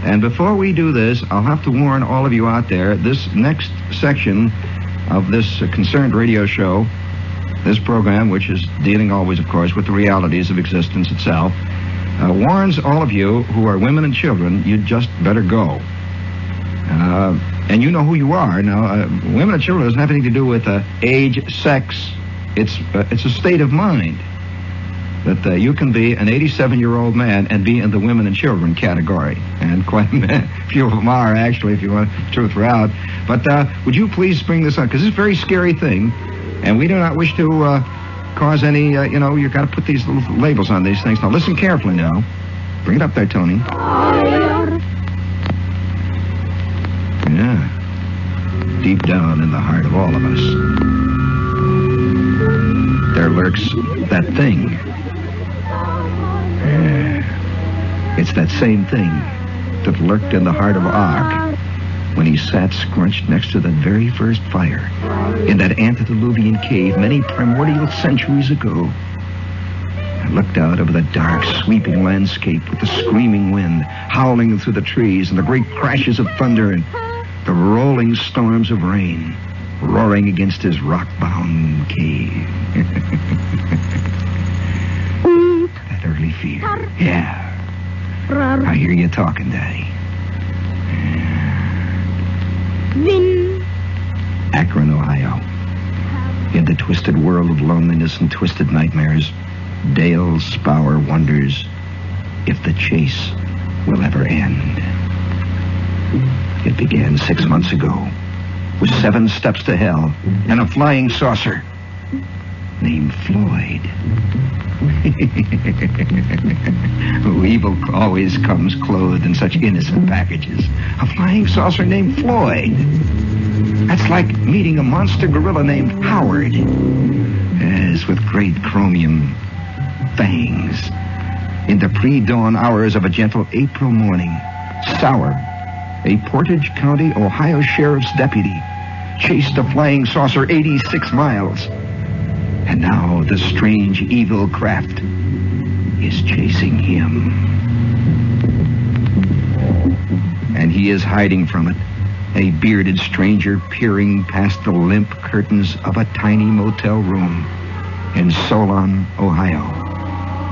And before we do this, I'll have to warn all of you out there, this next section of this concerned radio show, this program, which is dealing always, of course, with the realities of existence itself, warns all of you who are women and children, you just better go. And you know who you are. Now, women and children doesn't have anything to do with age, sex. It's a state of mind. That you can be an 87-year-old man and be in the women and children category. And quite a few of them are, actually, if you want the truth out. But would you please bring this on? Because it's a very scary thing. And we do not wish to cause any, you've got to put these little labels on these things. Now, listen carefully now. Bring it up there, Tony. Yeah. Deep down in the heart of all of us, there lurks that thing. Yeah. It's that same thing that lurked in the heart of Og when he sat scrunched next to that very first fire in that antediluvian cave many primordial centuries ago. I looked out over the dark, sweeping landscape with the screaming wind howling through the trees and the great crashes of thunder and the rolling storms of rain roaring against his rock-bound cave. That early fear. Yeah. I hear you talking, Daddy. Akron, Ohio. In the twisted world of loneliness and twisted nightmares, Dale Spower wonders if the chase will ever end. It began 6 months ago with 7 steps to hell and a flying saucer named Floyd. Evil always comes clothed in such innocent packages. A flying saucer named Floyd. That's like meeting a monster gorilla named Howard. Yes, with great chromium fangs. In the pre-dawn hours of a gentle April morning, Sauer, a Portage County, Ohio Sheriff's deputy, chased the flying saucer 86 miles. And now the strange evil craft is chasing him. And he is hiding from it, a bearded stranger peering past the limp curtains of a tiny motel room in Solon, Ohio.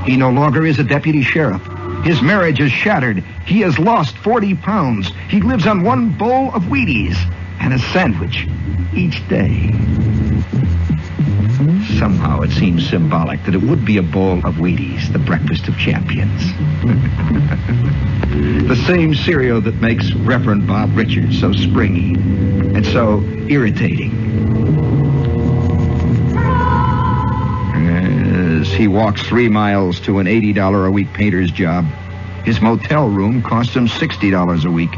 He no longer is a deputy sheriff. His marriage is shattered. He has lost 40 pounds. He lives on one bowl of Wheaties and a sandwich each day. Somehow it seems symbolic that it would be a bowl of Wheaties, the breakfast of champions. The same cereal that makes Reverend Bob Richards so springy and so irritating. As he walks 3 miles to an $80 a week painter's job, his motel room costs him $60 a week.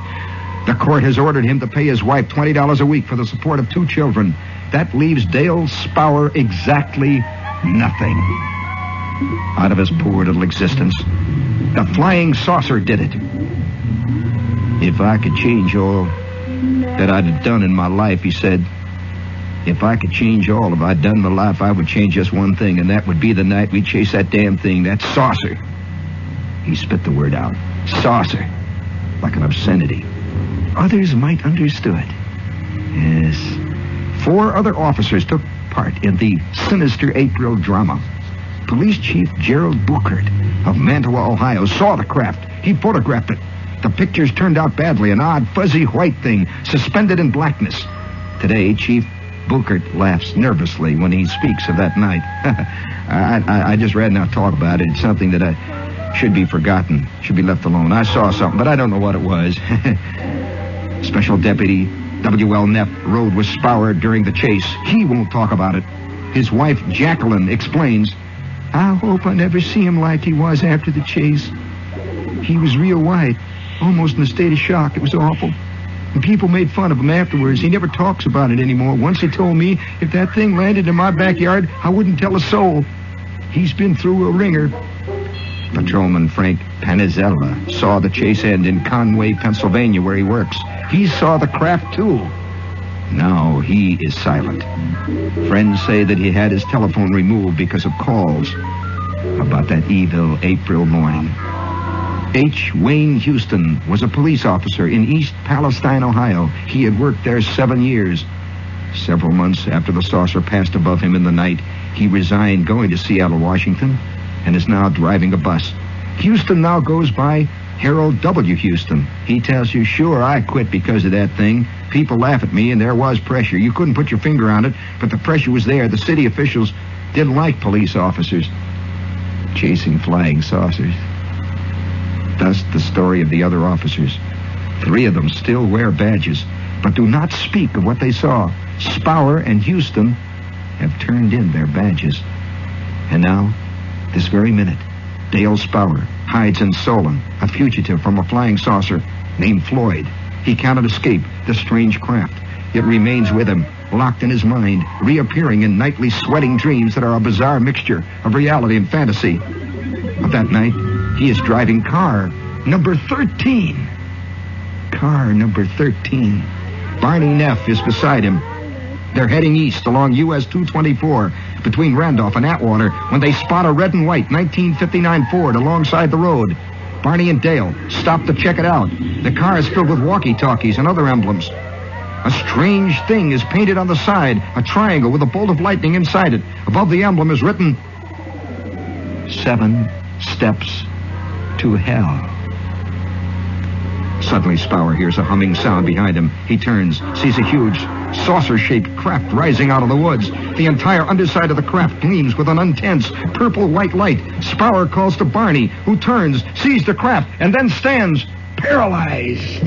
The court has ordered him to pay his wife $20 a week for the support of 2 children. That leaves Dale Spower exactly nothing. Out of his poor little existence, the flying saucer did it. If I could change all that I'd done in my life, he said, if I could change all of I'd done in my life, I would change just one thing, and that would be the night we chase that damn thing, that saucer. He spit the word out. Saucer. Like an obscenity. Others might understood. Yes. 4 other officers took part in the sinister April drama. Police Chief Gerald Buchert of Mantua, Ohio, saw the craft. He photographed it. The pictures turned out badly, an odd, fuzzy white thing, suspended in blackness. Today, Chief Buchert laughs nervously when he speaks of that night. I just rather not talk about it. It's something that should be forgotten, should be left alone. I saw something, but I don't know what it was. Special Deputy W.L. Neff rode with Spower during the chase. He won't talk about it. His wife, Jacqueline, explains, I hope I never see him like he was after the chase. He was real white, almost in a state of shock. It was awful. And people made fun of him afterwards. He never talks about it anymore. Once he told me if that thing landed in my backyard, I wouldn't tell a soul. He's been through a ringer. Patrolman Frank Panizella saw the chase end in Conway, Pennsylvania, where he works. He saw the craft, too. Now he is silent. Friends say that he had his telephone removed because of calls about that evil April morning. H. Wayne Houston was a police officer in East Palestine, Ohio. He had worked there 7 years. Several months after the saucer passed above him in the night, he resigned, going to Seattle, Washington, and is now driving a bus. Houston now goes by Harold W. Houston. He tells you, sure, I quit because of that thing. People laugh at me, and there was pressure. You couldn't put your finger on it, but the pressure was there. The city officials didn't like police officers chasing flying saucers. Thus, the story of the other officers. 3 of them still wear badges, but do not speak of what they saw. Spower and Houston have turned in their badges. And now, this very minute, Dale Spower hides in Solon, a fugitive from a flying saucer named Floyd. He cannot escape the strange craft. It remains with him, locked in his mind, reappearing in nightly sweating dreams that are a bizarre mixture of reality and fantasy. But that night, he is driving car number 13. Car number 13. Barney Neff is beside him. They're heading east along US 224 between Randolph and Atwater when they spot a red and white 1959 Ford alongside the road. Barney and Dale stop to check it out. The car is filled with walkie-talkies and other emblems. A strange thing is painted on the side, a triangle with a bolt of lightning inside it. Above the emblem is written, 7 steps to hell. Suddenly, Spower hears a humming sound behind him. He turns, sees a huge, saucer-shaped craft rising out of the woods. The entire underside of the craft gleams with an intense, purple-white light. Spower calls to Barney, who turns, sees the craft, and then stands paralyzed.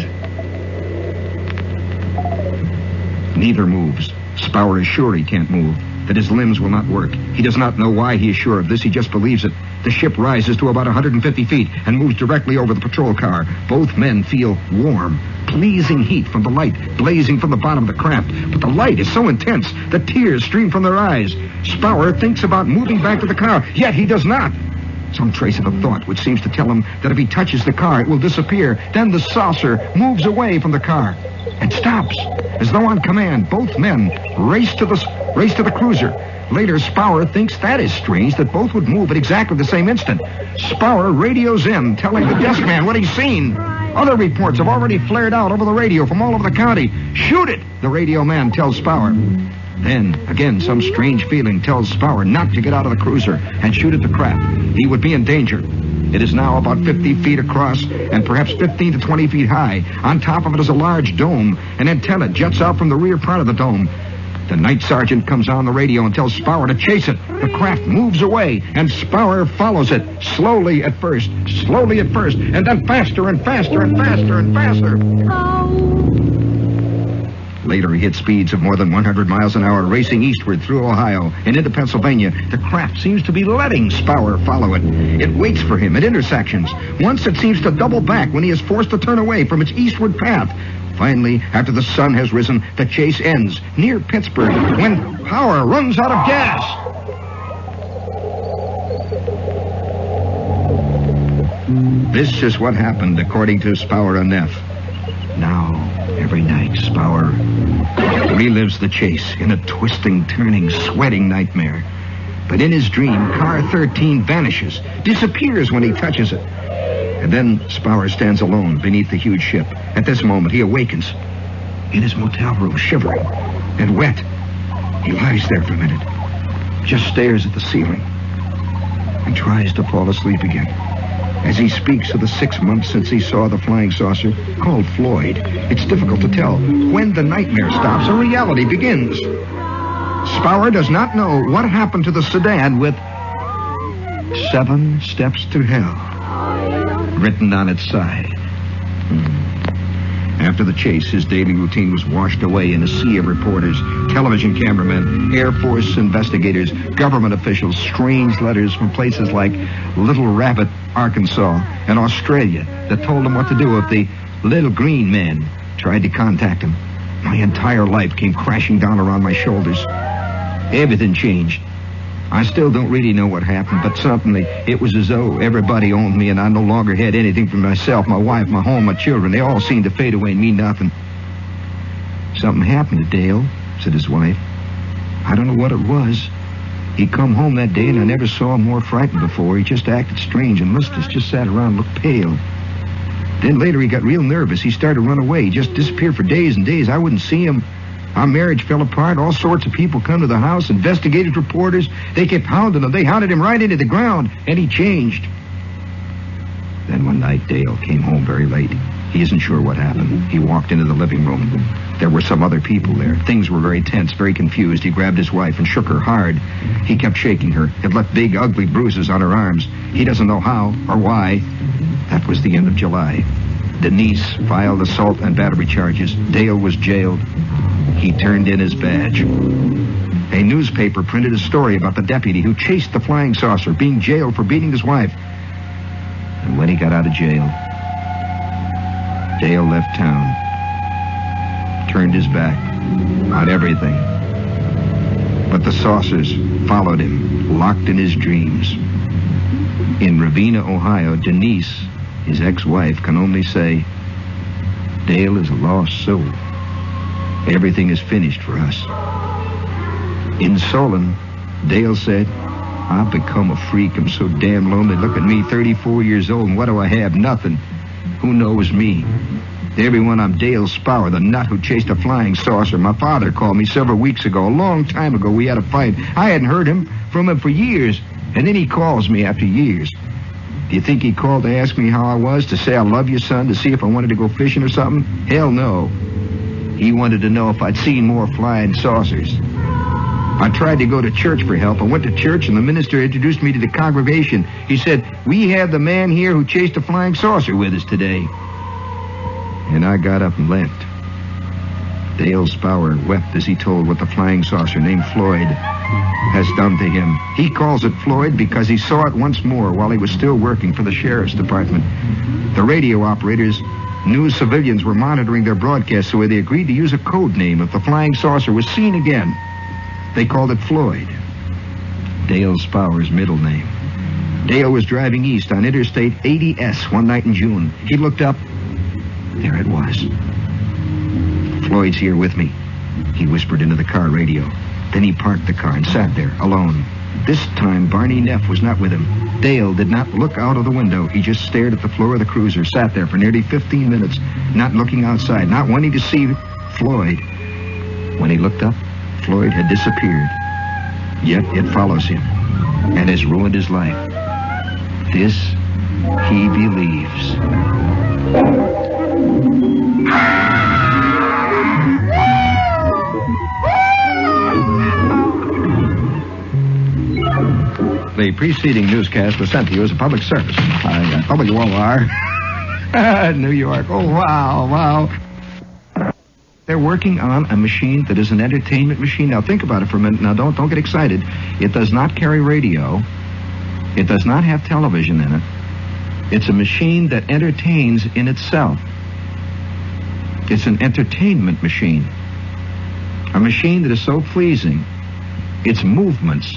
Neither moves. Spower is sure he can't move, that his limbs will not work. He does not know why he is sure of this. He just believes it. The ship rises to about 150 feet and moves directly over the patrol car. Both men feel warm, pleasing heat from the light blazing from the bottom of the craft. But the light is so intense that tears stream from their eyes. Spower thinks about moving back to the car, yet he does not. Some trace of a thought which seems to tell him that if he touches the car, it will disappear. Then the saucer moves away from the car and stops. As though on command, both men race to the cruiser. Later, Spower thinks that is strange, that both would move at exactly the same instant. Spower radios in, telling the desk man what he's seen. Other reports have already flared out over the radio from all over the county. Shoot it, the radio man tells Spower. Then, again, some strange feeling tells Spower not to get out of the cruiser and shoot at the craft. He would be in danger. It is now about 50 feet across and perhaps 15 to 20 feet high. On top of it is a large dome. An antenna juts out from the rear part of the dome. The night sergeant comes on the radio and tells Spower to chase it. The craft moves away, and Spower follows it, slowly at first, and then faster and faster and faster and faster. Later, he hit speeds of more than 100 miles an hour, racing eastward through Ohio and into Pennsylvania. The craft seems to be letting Spower follow it. It waits for him at intersections. Once it seems to double back when he is forced to turn away from its eastward path. Finally, after the sun has risen, the chase ends near Pittsburgh when power runs out of gas. This is what happened, according to Spower and Neff. Now, every night, Spower relives the chase in a twisting, turning, sweating nightmare. But in his dream, car 13 vanishes, disappears when he touches it. And then Spower stands alone beneath the huge ship. At this moment, he awakens in his motel room, shivering and wet. He lies there for a minute, just stares at the ceiling, and tries to fall asleep again. As he speaks of the 6 months since he saw the flying saucer, called Floyd, it's difficult to tell when the nightmare stops and reality begins. Spower does not know what happened to the sedan with 7 steps to hell written on its side. After the chase, his daily routine was washed away in a sea of reporters, television cameramen, Air Force investigators, government officials, strange letters from places like Little Rabbit, Arkansas, and Australia that told him what to do if the little green men tried to contact him. My entire life came crashing down around my shoulders. Everything changed. I still don't really know what happened, but suddenly it was as though everybody owned me and I no longer had anything for myself, my wife, my home, my children. They all seemed to fade away and mean nothing. Something happened to Dale, said his wife. I don't know what it was. He come home that day and I never saw him more frightened before. He just acted strange and listless, just sat around and looked pale. Then later he got real nervous. He started to run away. He just disappeared for days and days. I wouldn't see him. Our marriage fell apart. All sorts of people come to the house, investigative reporters. They kept hounding him. They hounded him right into the ground, and he changed. Then one night, Dale came home very late. He isn't sure what happened. He walked into the living room. There were some other people there. Things were very tense, very confused. He grabbed his wife and shook her hard. He kept shaking her. It left big, ugly bruises on her arms. He doesn't know how or why. That was the end of July. Denise filed assault and battery charges. Dale was jailed. He turned in his badge. A newspaper printed a story about the deputy who chased the flying saucer, being jailed for beating his wife. And when he got out of jail, Dale left town, turned his back on everything. But the saucers followed him, locked in his dreams. In Ravenna, Ohio, Denise, his ex-wife, can only say, Dale is a lost soul. Everything is finished for us. In Solon, Dale said, I've become a freak. I'm so damn lonely. Look at me, 34 years old, and what do I have? Nothing. Who knows me? To everyone, I'm Dale Spower, the nut who chased a flying saucer. My father called me several weeks ago. A long time ago, we had a fight. I hadn't heard from him for years. And then he calls me after years. Do you think he called to ask me how I was? To say I love you, son? To see if I wanted to go fishing or something? Hell no. He wanted to know if I'd seen more flying saucers. I tried to go to church for help. I went to church, and the minister introduced me to the congregation. He said, we have the man here who chased a flying saucer with us today. And I got up and left. Dale Spower wept as he told what the flying saucer named Floyd has done to him. He calls it Floyd because he saw it once more while he was still working for the sheriff's department. The radio operators knew civilians were monitoring their broadcast, so they agreed to use a code name if the flying saucer was seen again. They called it Floyd, Dale Spower's middle name. Dale was driving east on Interstate 80S one night in June. He looked up. There it was. Floyd's here with me, he whispered into the car radio. Then he parked the car and sat there, alone. This time, Barney Neff was not with him. Dale did not look out of the window. He just stared at the floor of the cruiser, sat there for nearly 15 minutes, not looking outside, not wanting to see Floyd. When he looked up, Floyd had disappeared. Yet it follows him and has ruined his life. This he believes. The preceding newscast was sent to you as a public service. Public War. New York. Oh, wow. They're working on a machine that is an entertainment machine. Now, think about it for a minute. Now, don't get excited. It does not carry radio. It does not have television in it. It's a machine that entertains in itself. It's an entertainment machine. A machine that is so pleasing. Its movements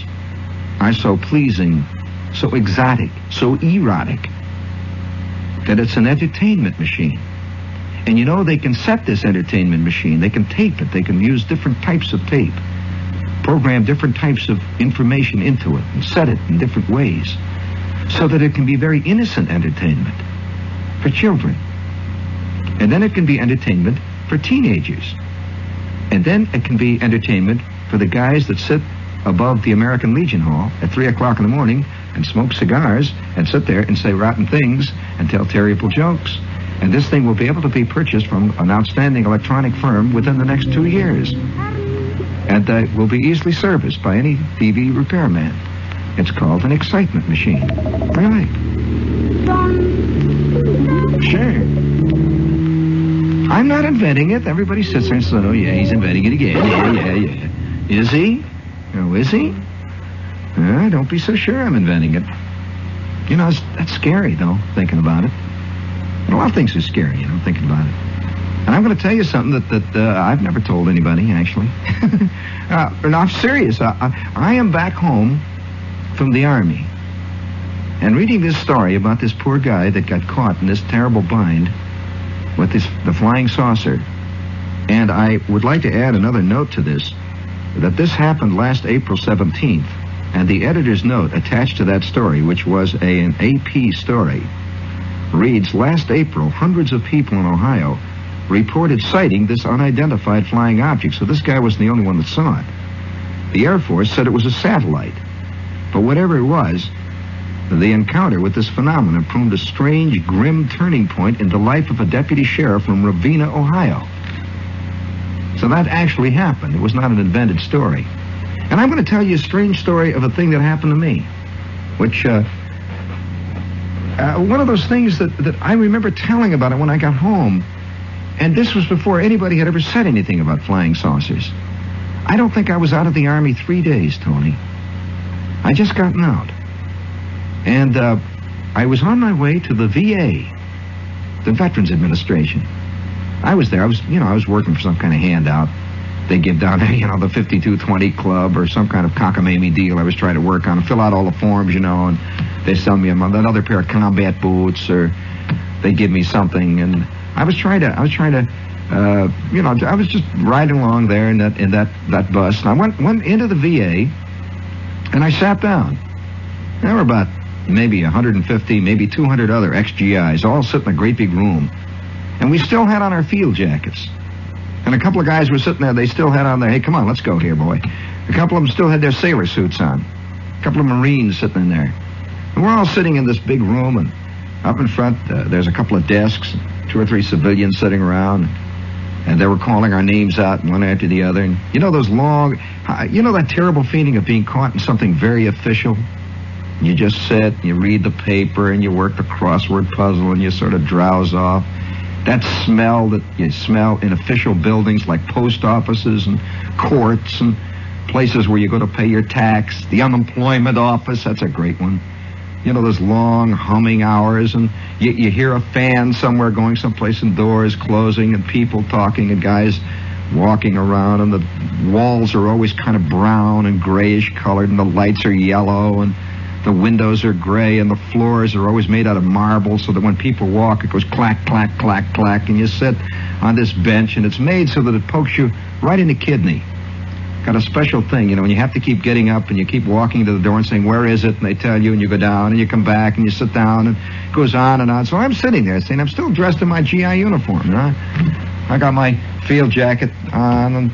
are so pleasing, so exotic, so erotic, that it's an entertainment machine. And you know, they can set this entertainment machine. They can tape it. They can use different types of tape, program different types of information into it, and set it in different ways, so that it can be very innocent entertainment for children. And then it can be entertainment for teenagers. And then it can be entertainment for the guys that sit above the American Legion Hall at 3 o'clock in the morning and smoke cigars and sit there and say rotten things and tell terrible jokes. And this thing will be able to be purchased from an outstanding electronic firm within the next 2 years. And will be easily serviced by any TV repairman. It's called an excitement machine. Really? Sure. I'm not inventing it. Everybody sits there and says, oh, yeah, he's inventing it again. Yeah. Is he? Oh, is he? Don't be so sure I'm inventing it. You know, that's scary, though, thinking about it. And a lot of things are scary, you know, thinking about it. And I'm going to tell you something that I've never told anybody, actually. No, I'm serious. I am back home from the Army. And reading this story about this poor guy that got caught in this terrible bind with the flying saucer. And I would like to add another note to this, that this happened last April 17th. And the editor's note attached to that story, which was an AP story, reads, last April, hundreds of people in Ohio reported sighting this unidentified flying object. So this guy wasn't the only one that saw it. The Air Force said it was a satellite. But whatever it was, the encounter with this phenomenon proved a strange, grim turning point in the life of a deputy sheriff from Ravenna, Ohio. So that actually happened. It was not an invented story. And I'm going to tell you a strange story of a thing that happened to me, which, one of those things that I remember telling about it when I got home. And this was before anybody had ever said anything about flying saucers. I don't think I was out of the Army 3 days, Tony. I just gotten out. And I was on my way to the VA, the Veterans Administration. I was there. I was working for some kind of handout. They give down there, the 5220 club or some kind of cockamamie deal I was trying to work on. Fill out all the forms, and they sell me another pair of combat boots, or they give me something. And I was just riding along there in that bus. And I went into the VA, and I sat down. There were about maybe 150, maybe 200 other ex-GIs, all sitting in a great big room. And we still had on our field jackets. And a couple of guys were sitting there, they still had on their, hey, come on, let's go here, boy. A couple of them still had their sailor suits on. A couple of Marines sitting in there. And we're all sitting in this big room, and up in front, there's a couple of desks, 2 or 3 civilians sitting around. And they were calling our names out one after the other. And those long, that terrible feeling of being caught in something very official? You just sit, you read the paper, and you work the crossword puzzle, and you sort of drowse off. That smell that you smell in official buildings like post offices and courts and places where you go to pay your tax. The unemployment office, that's a great one. Those long humming hours, and you hear a fan somewhere going someplace and doors closing and people talking and guys walking around, and the walls are always kind of brown and grayish colored, and the lights are yellow, and the windows are gray, and the floors are always made out of marble, so that when people walk, it goes clack, clack, clack, clack, and you sit on this bench, and it's made so that it pokes you right in the kidney. Got a special thing, and you have to keep getting up, and you keep walking to the door and saying, where is it? And they tell you, and you go down, and you come back, and you sit down, and it goes on and on. So I'm sitting there saying, I'm still dressed in my GI uniform, I got my field jacket on, and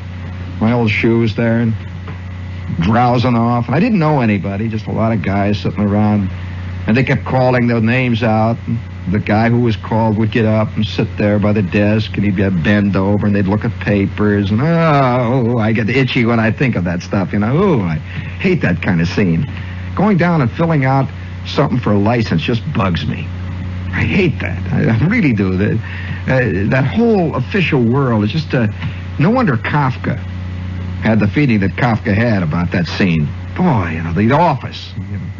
my old shoes there, and drowsing off, and I didn't know anybody, just a lot of guys sitting around, and they kept calling their names out, and the guy who was called would get up and sit there by the desk, and he'd bend over, and they'd look at papers, and I get itchy when I think of that stuff, I hate that kind of scene. Going down and filling out something for a license just bugs me. I hate that. I really do. That whole official world is just no wonder Kafka had the feeling that Kafka had about that scene. Boy, the office.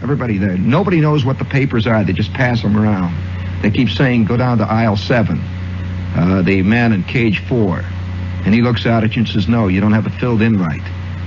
Everybody there. Nobody knows what the papers are. They just pass them around. They keep saying, go down to aisle 7. The man in cage 4. And he looks out at you and says, no, you don't have it filled in right.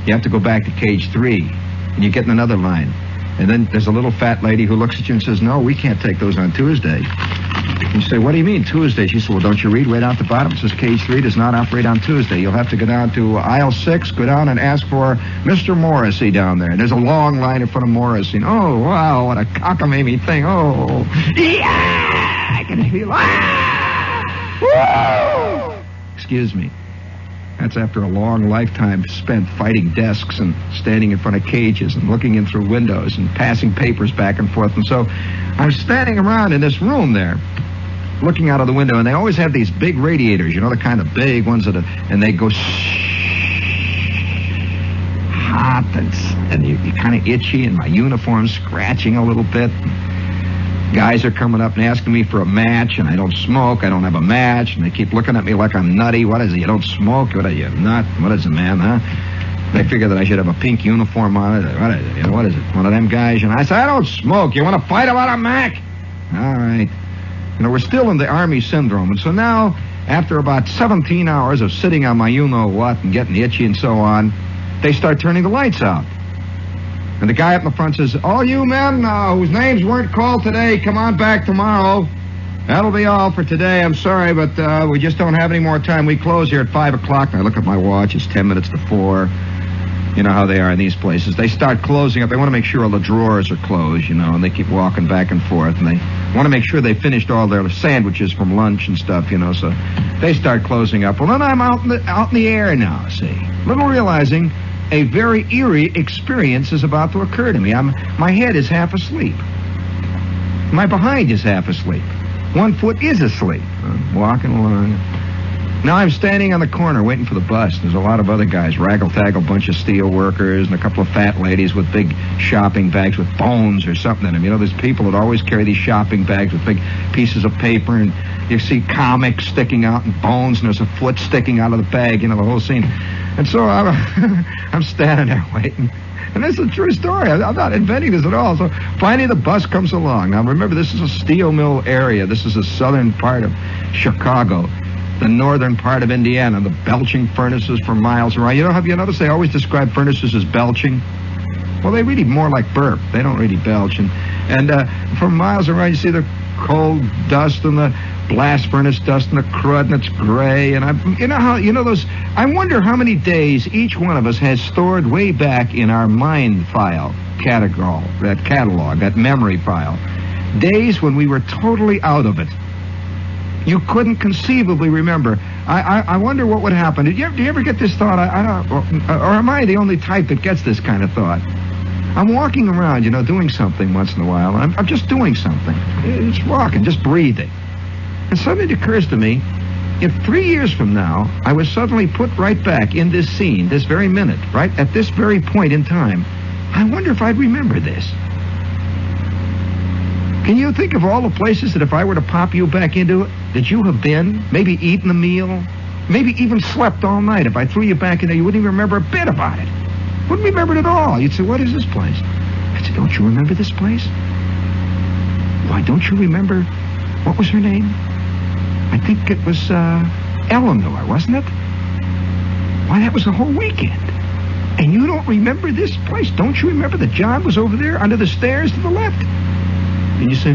You have to go back to cage 3. And you get in another line. And then there's a little fat lady who looks at you and says, no, we can't take those on Tuesday. And you say, what do you mean, Tuesday? She said, well, don't you read right out the bottom? It says cage 3 does not operate on Tuesday. You'll have to go down to aisle 6, go down and ask for Mr. Morrissey down there. And there's a long line in front of Morrissey. And, oh, wow, what a cockamamie thing. Oh, yeah, I can feel, woo! Excuse me. That's after a long lifetime spent fighting desks and standing in front of cages and looking in through windows and passing papers back and forth. And so I was standing around in this room there, looking out of the window, and they always have these big radiators, the kind of big ones and they go hot, and you're kind of itchy, and my uniform's scratching a little bit. Guys are coming up and asking me for a match, and I don't smoke. I don't have a match, and they keep looking at me like I'm nutty. What is it? You don't smoke? What are you, nut? What is it, man, huh? They figure that I should have a pink uniform on it. What is it? What is it? One of them guys? And I said, I don't smoke. You want to fight about a Mac? All right. We're still in the Army syndrome, and so now, after about 17 hours of sitting on my you-know-what and getting itchy and so on, they start turning the lights out. And the guy up in the front says, all you men whose names weren't called today, come on back tomorrow. That'll be all for today. I'm sorry, but we just don't have any more time. We close here at 5 o'clock. And I look at my watch. It's 10 minutes to 4. You know how they are in these places. They start closing up. They want to make sure all the drawers are closed, and they keep walking back and forth. And they want to make sure they finished all their sandwiches from lunch and stuff, so they start closing up. Well, then I'm out in the air now, see. Little realizing a very eerie experience is about to occur to me. My head is half asleep. My behind is half asleep. One foot is asleep. I'm walking along. Now I'm standing on the corner waiting for the bus. There's a lot of other guys, raggle-taggle bunch of steel workers and a couple of fat ladies with big shopping bags with bones or something in them. There's people that always carry these shopping bags with big pieces of paper, and you see comics sticking out and bones, and there's a foot sticking out of the bag, the whole scene. And so I'm standing there waiting. And this is a true story. I'm not inventing this at all. So finally the bus comes along. Now remember, this is a steel mill area. This is the southern part of Chicago. The northern part of Indiana, the belching furnaces for miles around. Have you noticed they always describe furnaces as belching? Well, they really more like burp. They don't really belch. And for miles around, you see the coal dust and the blast furnace dust and the crud, and it's gray. And I wonder how many days each one of us has stored way back in our mind file catalog, that memory file. Days when we were totally out of it. You couldn't conceivably remember. I wonder what would happen. Do you ever get this thought? I don't, or am I the only type that gets this kind of thought? I'm walking around, doing something once in a while. I'm just doing something. Just walking, just breathing. And suddenly it occurs to me, if 3 years from now, I was suddenly put right back in this scene, this very minute, right at this very point in time, I wonder if I'd remember this. Can you think of all the places that if I were to pop you back into it, that you have been, maybe eaten a meal, maybe even slept all night? If I threw you back in there, you wouldn't even remember a bit about it. Wouldn't remember it at all. You'd say, what is this place? I'd say, don't you remember this place? Why, don't you remember, what was her name? I think it was Eleanor, wasn't it? Why, that was the whole weekend. And you don't remember this place? Don't you remember that John was over there under the stairs to the left? And you say,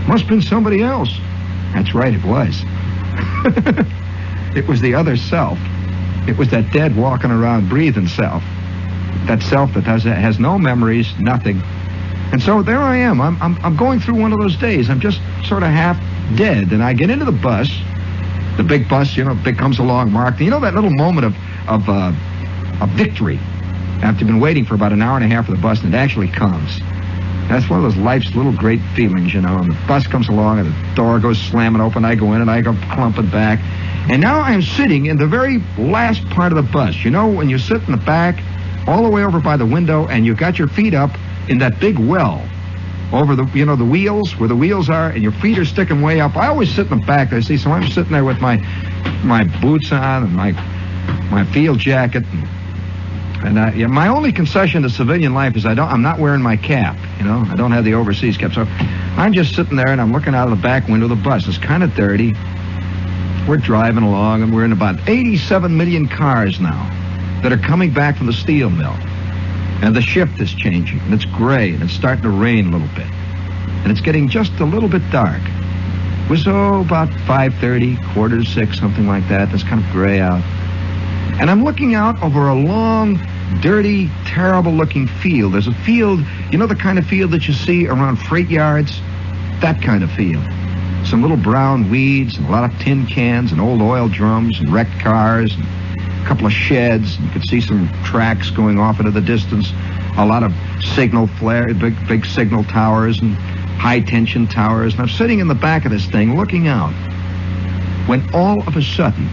must have been somebody else. That's right, it was. It was the other self. It was that dead, walking around, breathing self. That self that has no memories, nothing. And so there I am. I'm going through one of those days. I'm just sort of half dead. And I get into the bus. The big bus, big comes along, marked. That little moment of victory after you've been waiting for about an hour and a half for the bus, and it actually comes. That's one of those life's little great feelings, And the bus comes along, and the door goes slamming open. I go in, and I go clumping back. And now I'm sitting in the very last part of the bus. When you sit in the back, all the way over by the window, and you got your feet up in that big well over the, the wheels, where the wheels are, and your feet are sticking way up. I always sit in the back, I see. So I'm sitting there with my boots on and my field jacket. And my only concession to civilian life is I'm not wearing my cap, I don't have the overseas cap. So I'm just sitting there, and I'm looking out of the back window of the bus. It's kind of dirty. We're driving along, and we're in about 87 million cars now that are coming back from the steel mill. And the shift is changing, and it's gray, and it's starting to rain a little bit. And it's getting just a little bit dark. It was, about 5:30, 5:45, something like that. It's kind of gray out. And I'm looking out over a long, dirty, terrible-looking field. There's a field, the kind of field that you see around freight yards? That kind of field. Some little brown weeds and a lot of tin cans and old oil drums and wrecked cars and a couple of sheds. And you could see some tracks going off into the distance. A lot of signal flare, big signal towers and high-tension towers. And I'm sitting in the back of this thing looking out when all of a sudden,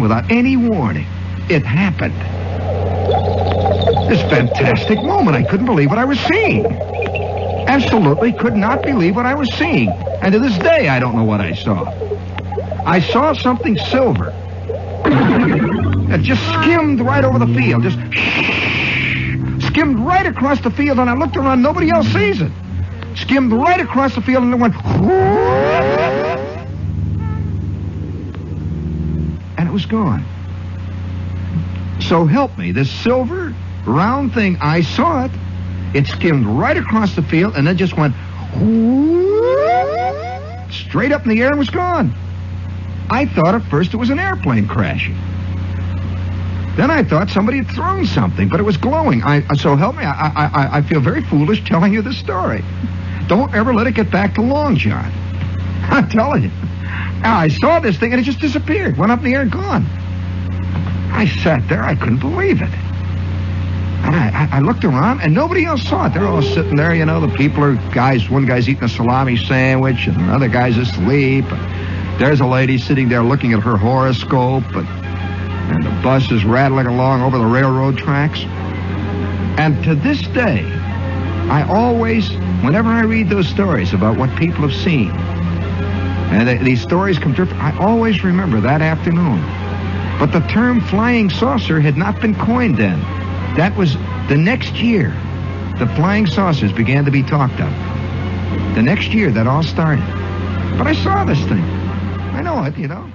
without any warning, it happened. This fantastic moment. I couldn't believe what I was seeing. Absolutely could not believe what I was seeing. And to this day, I don't know what I saw. I saw something silver. It just skimmed right over the field. Just skimmed right across the field, and I looked around. Nobody else sees it. Skimmed right across the field, and it went... And it was gone. So help me, this silver, round thing, I saw it. It skimmed right across the field and then just went straight up in the air and was gone. I thought at first it was an airplane crashing. Then I thought somebody had thrown something, but it was glowing. So help me, I feel very foolish telling you this story. Don't ever let it get back to Long John. I'm telling you. I saw this thing, and it just disappeared. Went up in the air and gone. I sat there. I couldn't believe it. And I looked around, and nobody else saw it. They're all sitting there, you know. The people are guys. One guy's eating a salami sandwich, and another guy's asleep. There's a lady sitting there looking at her horoscope, and the bus is rattling along over the railroad tracks. And to this day, I always, whenever I read those stories about what people have seen, and these stories come true, I always remember that afternoon. But the term flying saucer had not been coined then. That was the next year. The flying saucers began to be talked of. The next year that all started. But I saw this thing. I know it, you know.